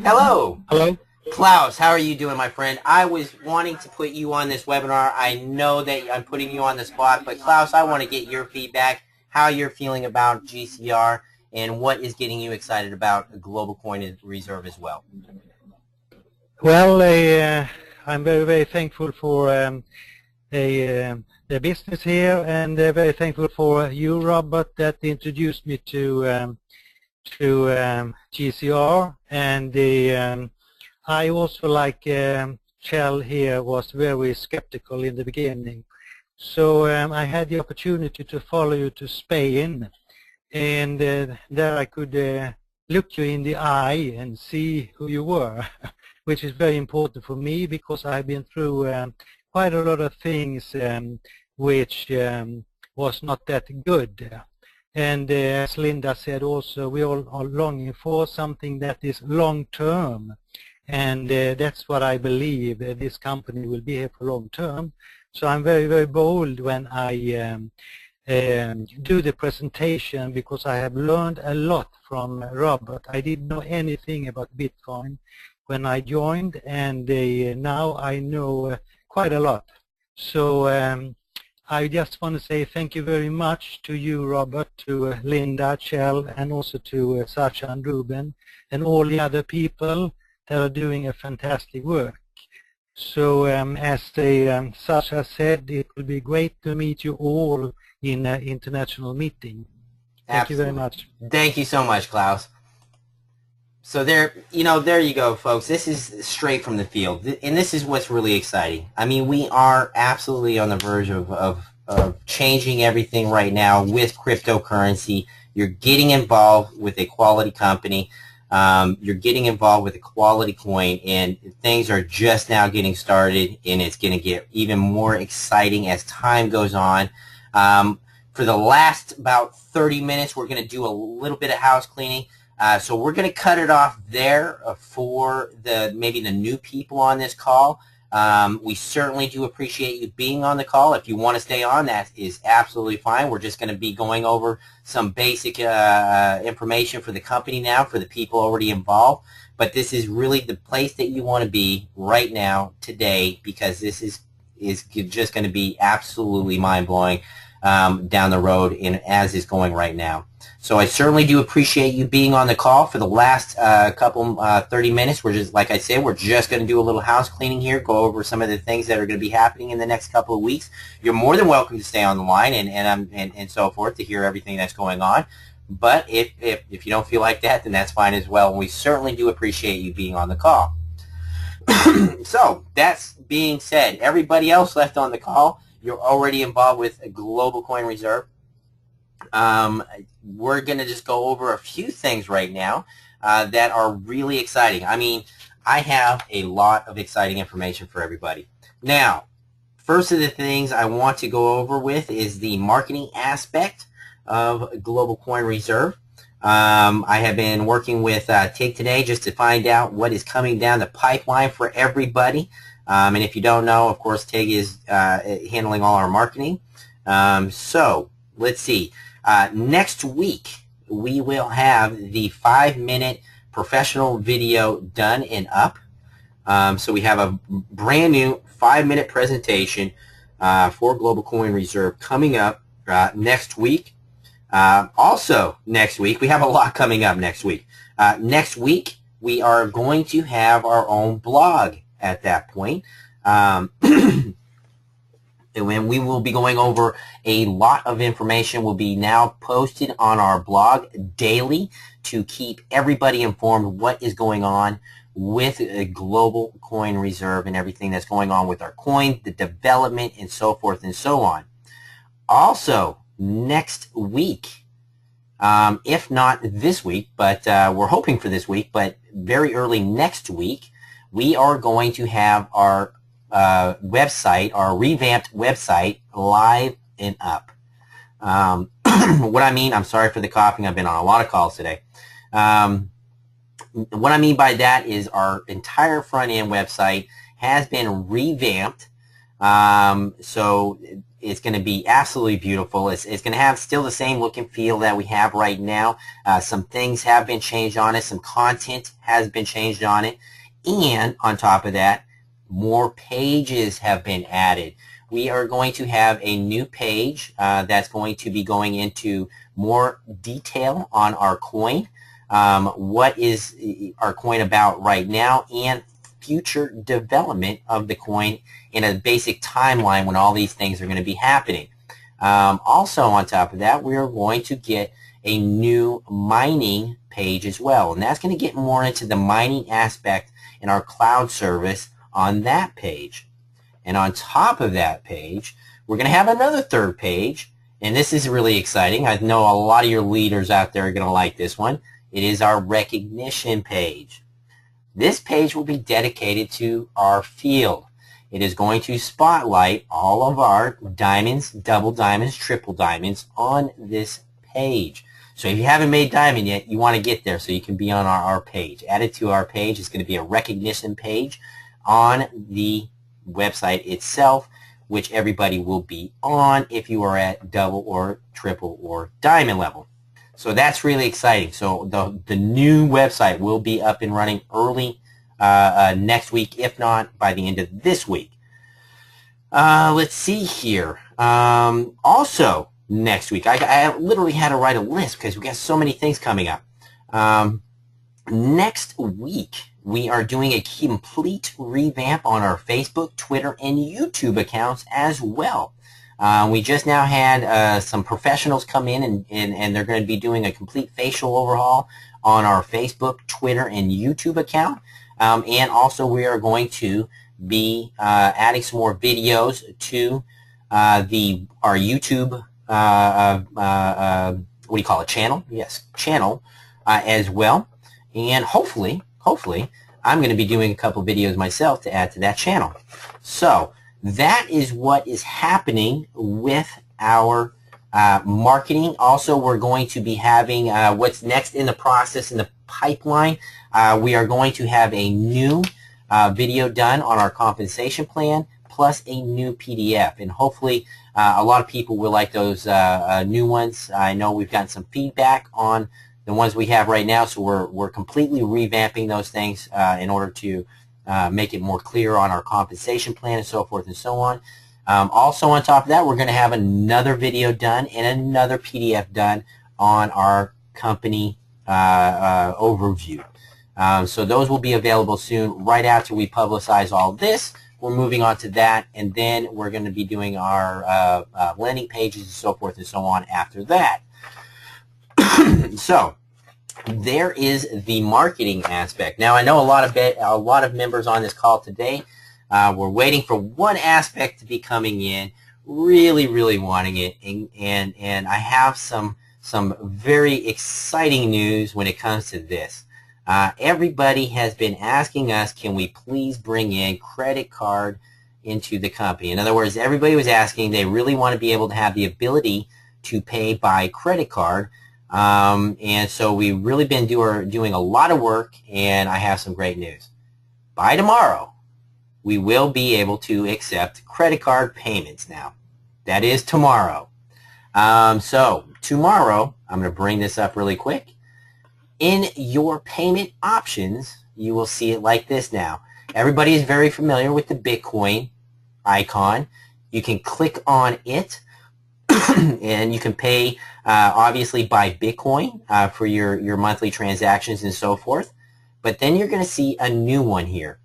Hello. Klaus, how are you doing, my friend? I was wanting to put you on this webinar. I know that I'm putting you on the spot, but Klaus, I want to get your feedback, how you're feeling about GCR, and what is getting you excited about Global Coin Reserve as well. Well, I'm very thankful for the business here, and very thankful for you, Robert, that introduced me to GCR, and I also, like Keld here, was very skeptical in the beginning. So I had the opportunity to follow you to Spain, and there I could look you in the eye and see who you were, which is very important for me, because I've been through quite a lot of things which was not that good. And as Linda said also, we all are longing for something that is long-term. And that's what I believe, this company will be here for long term. So I'm very bold when I do the presentation, because I have learned a lot from Robert. I didn't know anything about Bitcoin when I joined, and now I know quite a lot. So I just want to say thank you very much to you, Robert, to Linda, Keld, and also to Sasha and Ruben, and all the other people that are doing a fantastic work. So as Sasha said, it will be great to meet you all in an international meeting. Thank you very much. Thank you so much, Klaus. So there you go, folks. This is straight from the field, and this is what's really exciting. I mean, we are absolutely on the verge of changing everything right now with cryptocurrency. You're getting involved with a quality company. You're getting involved with a quality coin, and things are just now getting started, and it's going to get even more exciting as time goes on. For the last about 30 minutes, we're going to do a little bit of house cleaning. So we're going to cut it off there for maybe the new people on this call. We certainly do appreciate you being on the call. If you want to stay on, that is absolutely fine. We're just going to be going over some basic information for the company now, for the people already involved. But this is really the place that you want to be right now, today, because this is just going to be absolutely mind-blowing down the road, and as is going right now. So I certainly do appreciate you being on the call for the last 30 minutes. We're just, like I said, we're just going to do a little house cleaning here, go over some of the things that are going to be happening in the next couple of weeks. You're more than welcome to stay on the line and so forth to hear everything that's going on. But if you don't feel like that, then that's fine as well. And we certainly do appreciate you being on the call. So that's being said, everybody else left on the call, you're already involved with a Global Coin Reserve. We're going to just go over a few things right now that are really exciting. I mean, I have a lot of exciting information for everybody. Now, first of the things I want to go over with is the marketing aspect of Global Coin Reserve. I have been working with TIG today just to find out what is coming down the pipeline for everybody. And if you don't know, of course, TIG is handling all our marketing. So let's see. Next week, we will have the 5-minute professional video done and up. So we have a brand new 5-minute presentation for Global Coin Reserve coming up next week. Also next week, we have a lot coming up next week. Next week, we are going to have our own blog at that point. And we will be going over a lot of information will be now posted on our blog daily to keep everybody informed what is going on with a Global Coin Reserve and everything that's going on with our coin, the development, and so forth and so on. Also, next week, if not this week, but we're hoping for this week, but very early next week, we are going to have our website, our revamped website, live and up. What I mean, I'm sorry for the coughing, I've been on a lot of calls today. What I mean by that is our entire front-end website has been revamped. So it's going to be absolutely beautiful. It's going to have still the same look and feel that we have right now. Some things have been changed on it. Some content has been changed on it. And on top of that, more pages have been added. We are going to have a new page that's going to be going into more detail on our coin. What is our coin about right now, and future development of the coin in a basic timeline when all these things are going to be happening. Also on top of that, we are going to get a new mining page as well, and that's going to get more into the mining aspect in our cloud service on that page. And on top of that page, we're going to have another third page, and this is really exciting. I know a lot of your leaders out there are going to like this one. It is our recognition page. This page will be dedicated to our field. It is going to spotlight all of our diamonds, double diamonds, triple diamonds on this page. So if you haven't made diamond yet, you want to get there so you can be on our page. Added to our page is going to be a recognition page on the website itself, which everybody will be on if you are at double or triple or diamond level. So that's really exciting. So the new website will be up and running early next week, if not by the end of this week. Let's see here. Also next week, I literally had to write a list because we got so many things coming up. Next week, we are doing a complete revamp on our Facebook, Twitter, and YouTube accounts as well. We just now had some professionals come in and they're going to be doing a complete facial overhaul on our Facebook, Twitter, and YouTube account. And also we are going to be adding some more videos to our YouTube, what do you call it, channel? Yes, channel as well. And hopefully, I'm going to be doing a couple videos myself to add to that channel. So that is what is happening with our marketing. Also, we're going to be having what's next in the process, in the pipeline. We are going to have a new video done on our compensation plan, plus a new PDF. And hopefully, a lot of people will like those new ones. I know we've gotten some feedback on the ones we have right now, so we're completely revamping those things in order to make it more clear on our compensation plan and so forth and so on. Also on top of that, we're going to have another video done and another PDF done on our company overview. So those will be available soon. Right after we publicize all this, we're moving on to that, and then we're going to be doing our landing pages and so forth and so on after that. So there is the marketing aspect. Now I know a lot of members on this call today were waiting for one aspect to be coming in, really wanting it, and I have some very exciting news when it comes to this. Everybody has been asking us, can we please bring in credit card into the company. In other words, everybody was asking, they really want to be able to have the ability to pay by credit card. And so we've really been doing a lot of work, and I have some great news. By tomorrow, we will be able to accept credit card payments now. That is tomorrow. So tomorrow, I'm going to bring this up really quick. In your payment options, you will see it like this now. Everybody is very familiar with the Bitcoin icon. You can click on it and you can pay obviously by Bitcoin for your monthly transactions and so forth. But then you're going to see a new one here,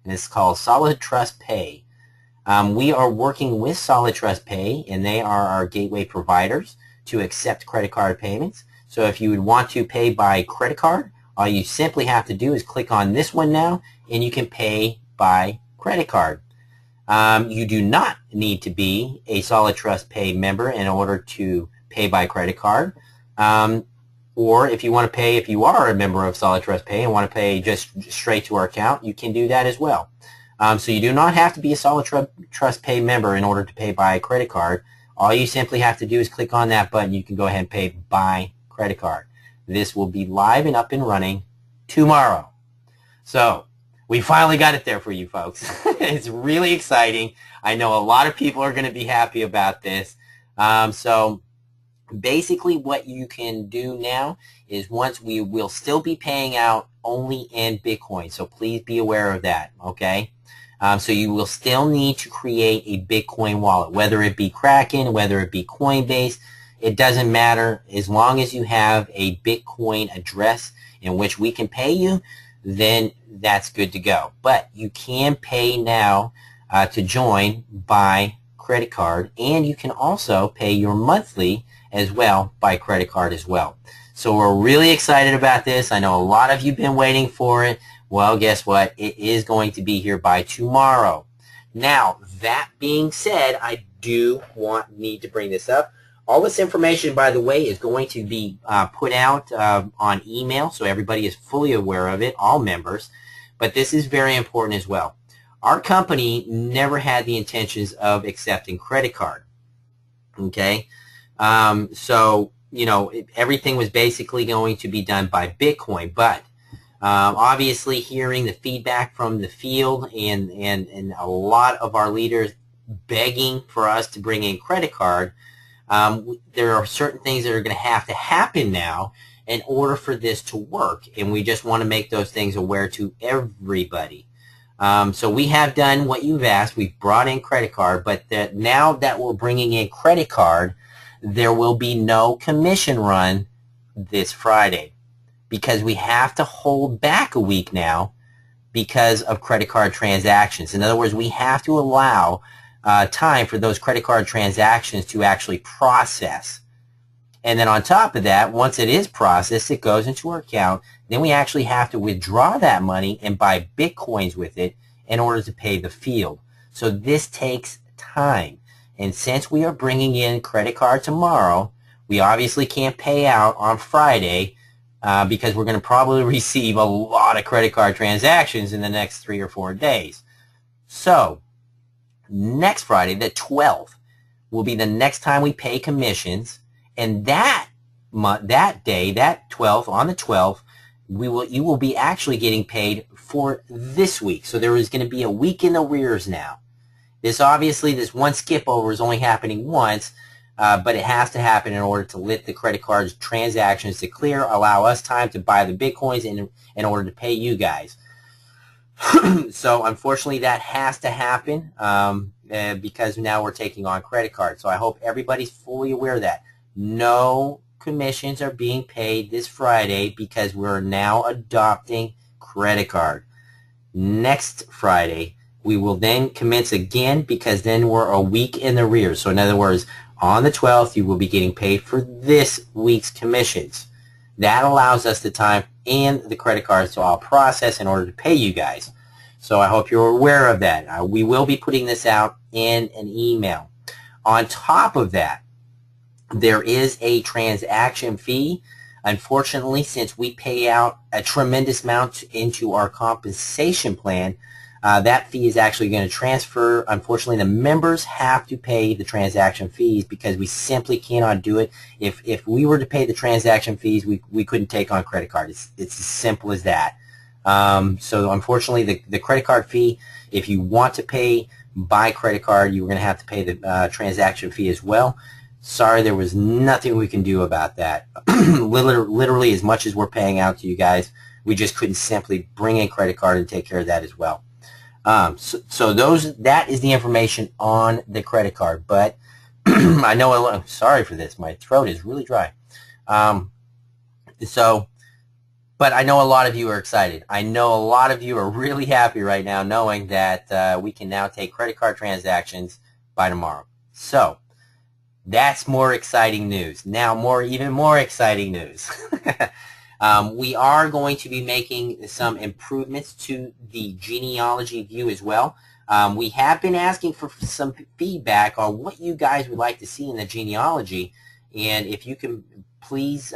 and it's called Solid Trust Pay. We are working with Solid Trust Pay, and they are our gateway providers to accept credit card payments. So if you would want to pay by credit card, all you simply have to do is click on this one now, and you can pay by credit card. You do not need to be a Solid Trust Pay member in order to pay by credit card. Or if you want to pay, if you are a member of Solid Trust Pay and want to pay just straight to our account, you can do that as well. So you do not have to be a Solid Trust Pay member in order to pay by credit card. All you simply have to do is click on that button. You can go ahead and pay by credit card. This will be live and up and running tomorrow. So we finally got it there for you folks. It's really exciting. I know a lot of people are going to be happy about this. So basically what you can do now is, once we will still be paying out only in Bitcoin. So please be aware of that, okay? So you will still need to create a Bitcoin wallet, whether it be Kraken, whether it be Coinbase. It doesn't matter. As long as you have a Bitcoin address in which we can pay you, then that's good to go. But you can pay now to join by credit card, and you can also pay your monthly as well by credit card as well. So we're really excited about this. I know a lot of you have been waiting for it. Well, guess what? It is going to be here by tomorrow. Now, that being said, I do need to bring this up. All this information, by the way, is going to be put out on email, so everybody is fully aware of it, all members. But this is very important as well. Our company never had the intentions of accepting credit card. Okay? So, you know, everything was basically going to be done by Bitcoin. But obviously, hearing the feedback from the field and a lot of our leaders begging for us to bring in credit card, there are certain things that are going to happen now in order for this to work, and we just want to make those things aware to everybody. So we have done what you've asked. We've brought in credit card, but now that we're bringing in credit card, there will be no commission run this Friday, because we have to hold back a week now because of credit card transactions. In other words, we have to allow time for those credit card transactions to actually process. And then on top of that, once it is processed, it goes into our account. Then we actually have to withdraw that money and buy Bitcoins with it in order to pay the field. So this takes time. And since we are bringing in credit card tomorrow, we obviously can't pay out on Friday because we're going to probably receive a lot of credit card transactions in the next 3 or 4 days. So next Friday, the 12th, will be the next time we pay commissions, and that day, that 12th, on the 12th, you will be actually getting paid for this week. So there is going to be a week in arrears now. This obviously, this one skip over is only happening once, but it has to happen in order to let the credit card transactions to clear, allow us time to buy the Bitcoins in order to pay you guys. So unfortunately, that has to happen because now we're taking on credit cards. So I hope everybody's fully aware of that. No commissions are being paid this Friday because we're now adopting credit card. Next Friday, we will then commence again, because then we're a week in arrears. So in other words, on the 12th, you will be getting paid for this week's commissions. That allows us the time and the credit cards to all process in order to pay you guys. So I hope you're aware of that. We will be putting this out in an email. On top of that, there is a transaction fee. Unfortunately, since we pay out a tremendous amount into our compensation plan, that fee is actually going to transfer. Unfortunately, the members have to pay the transaction fees because we simply cannot do it. If we were to pay the transaction fees, we couldn't take on credit card. It's as simple as that. So unfortunately, the credit card fee, if you want to pay by credit card, you're going to have to pay the transaction fee as well. Sorry, there was nothing we can do about that. Literally, as much as we're paying out to you guys, we just couldn't simply bring in credit card and take care of that as well. So that is the information on the credit card. But I know, sorry for this, my throat is really dry. But I know a lot of you are excited. I know a lot of you are really happy right now knowing that we can now take credit card transactions by tomorrow. So that's more exciting news. Now even more exciting news. We are going to be making some improvements to the genealogy view as well. We have been asking for some feedback on what you guys would like to see in the genealogy, and if you can please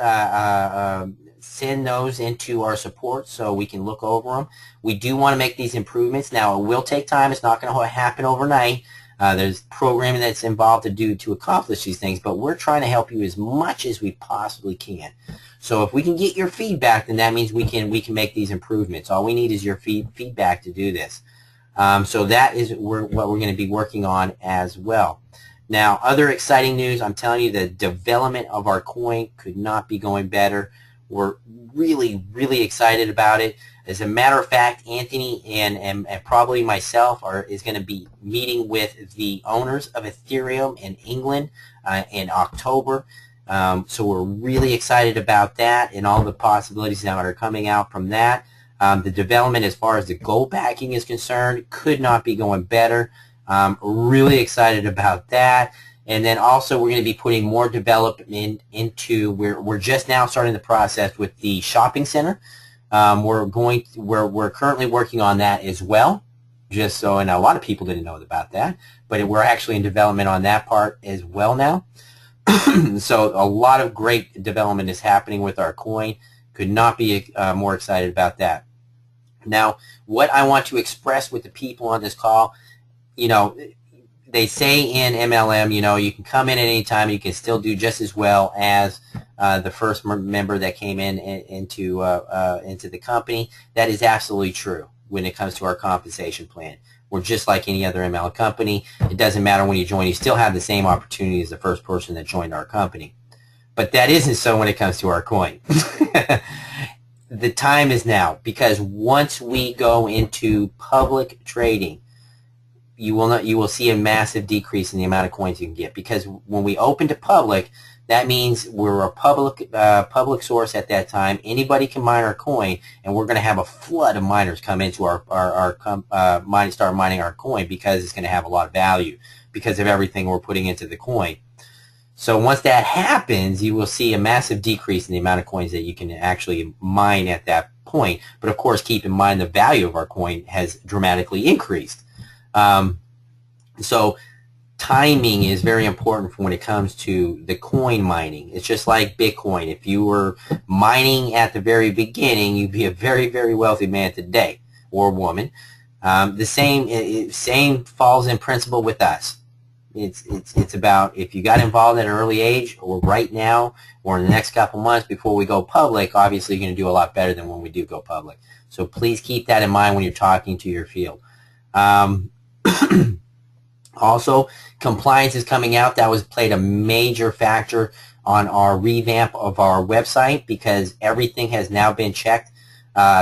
send those into our support so we can look over them. We do want to make these improvements. Now, it will take time. It's not going to happen overnight. There's programming that's involved to accomplish these things, but we're trying to help you as much as we possibly can. So if we can get your feedback, then that means we can make these improvements. All we need is your feedback to do this. So that is what we're going to be working on as well. Now, other exciting news, I'm telling you, the development of our coin could not be going better. We're really, really excited about it. As a matter of fact, Anthony and probably myself is going to be meeting with the owners of Ethereum in England in October. So we're really excited about that and all the possibilities that are coming out from that. The development as far as the gold backing is concerned could not be going better. Really excited about that. And then also we're going to be putting more development into, we're just now starting the process with the shopping center. We're currently working on that as well, just so, and a lot of people didn't know about that, but we're actually in development on that part as well now. So a lot of great development is happening with our coin. Could not be more excited about that. Now, what I want to express with the people on this call, you know, they say in MLM, you know, you can come in at any time, you can still do just as well as the first member that came into the company. That is absolutely true when it comes to our compensation plan. We're just like any other MLM company. It doesn't matter when you join, you still have the same opportunity as the first person that joined our company. But that isn't so when it comes to our coin. The time is now, because once we go into public trading, you will see a massive decrease in the amount of coins you can get, because when we open to public, that means we're a public source at that time. Anybody can mine our coin, and we're going to have a flood of miners come into start mining our coin, because it's going to have a lot of value because of everything we're putting into the coin. So once that happens, you will see a massive decrease in the amount of coins that you can actually mine at that point. But of course, keep in mind the value of our coin has dramatically increased. So timing is very important for when it comes to the coin mining. It's just like Bitcoin. If you were mining at the very beginning, you'd be a very, very wealthy man today, or woman. The same falls in principle with us. It's about, if you got involved at an early age, or right now, or in the next couple months before we go public, obviously you're going to do a lot better than when we do go public. So please keep that in mind when you're talking to your field. Also, compliance is coming out. That played a major factor on our revamp of our website, because everything has now been checked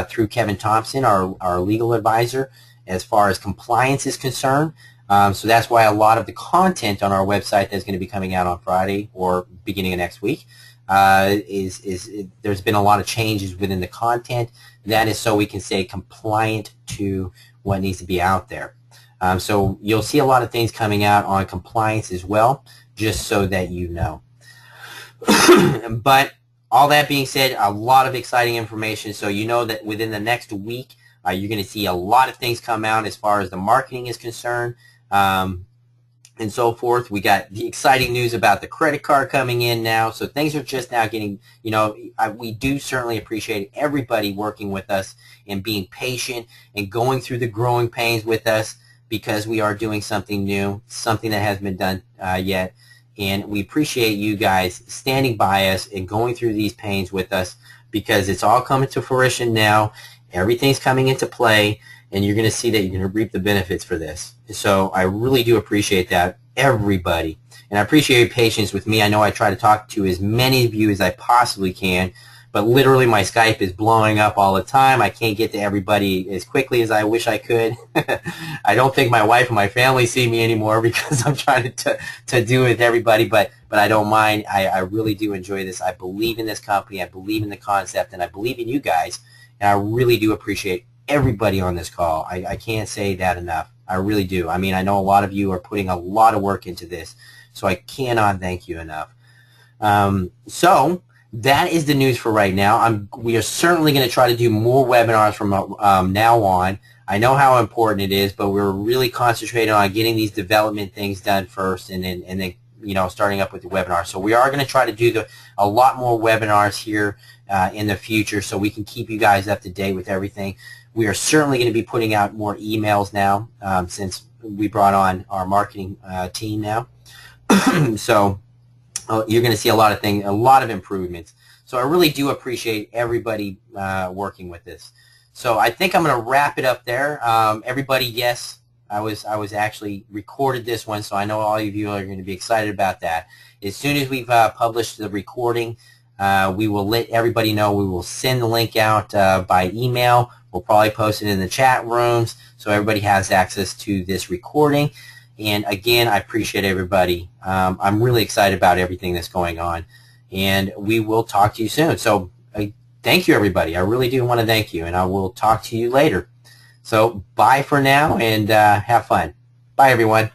through Kevin Thompson, our legal advisor, as far as compliance is concerned. So that's why a lot of the content on our website that's going to be coming out on Friday or beginning of next week there's been a lot of changes within the content. That is so we can stay compliant to what needs to be out there. So you'll see a lot of things coming out on compliance as well, just so that you know. But all that being said, a lot of exciting information. So you know that within the next week, you're going to see a lot of things come out as far as the marketing is concerned. and so forth. We got the exciting news about the credit card coming in now. So things are just now getting, we do certainly appreciate everybody working with us and being patient and going through the growing pains with us, because we are doing something new, something that hasn't been done yet. And we appreciate you guys standing by us and going through these pains with us, because it's all coming to fruition now. Everything's coming into play, and you're going to see that you're going to reap the benefits for this. So I really do appreciate that, everybody. And I appreciate your patience with me. I know I try to talk to as many of you as I possibly can, but literally my Skype is blowing up all the time. I can't get to everybody as quickly as I wish I could. I don't think my wife and my family see me anymore because I'm trying to do it with everybody, but I don't mind. I really do enjoy this. I believe in this company. I believe in the concept, and I believe in you guys. And I really do appreciate everybody on this call. I can't say that enough. I really do. I mean, I know a lot of you are putting a lot of work into this, so I cannot thank you enough. So that is the news for right now. We are certainly going to try to do more webinars from now on. I know how important it is, but we're really concentrating on getting these development things done first, and then starting up with the webinar. So we are going to try to do a lot more webinars here in the future, so we can keep you guys up to date with everything. We are certainly going to be putting out more emails now, since we brought on our marketing team now. So you're going to see a lot of improvements. So I really do appreciate everybody working with this. So I think I'm going to wrap it up there. Everybody, yes, I was actually recorded this one, so I know all of you are going to be excited about that. As soon as we've published the recording, we will let everybody know. We will send the link out by email. We'll probably post it in the chat rooms so everybody has access to this recording. And again, I appreciate everybody. I'm really excited about everything that's going on. And we will talk to you soon. So thank you, everybody. I really do want to thank you. And I will talk to you later. So bye for now, and have fun. Bye, everyone.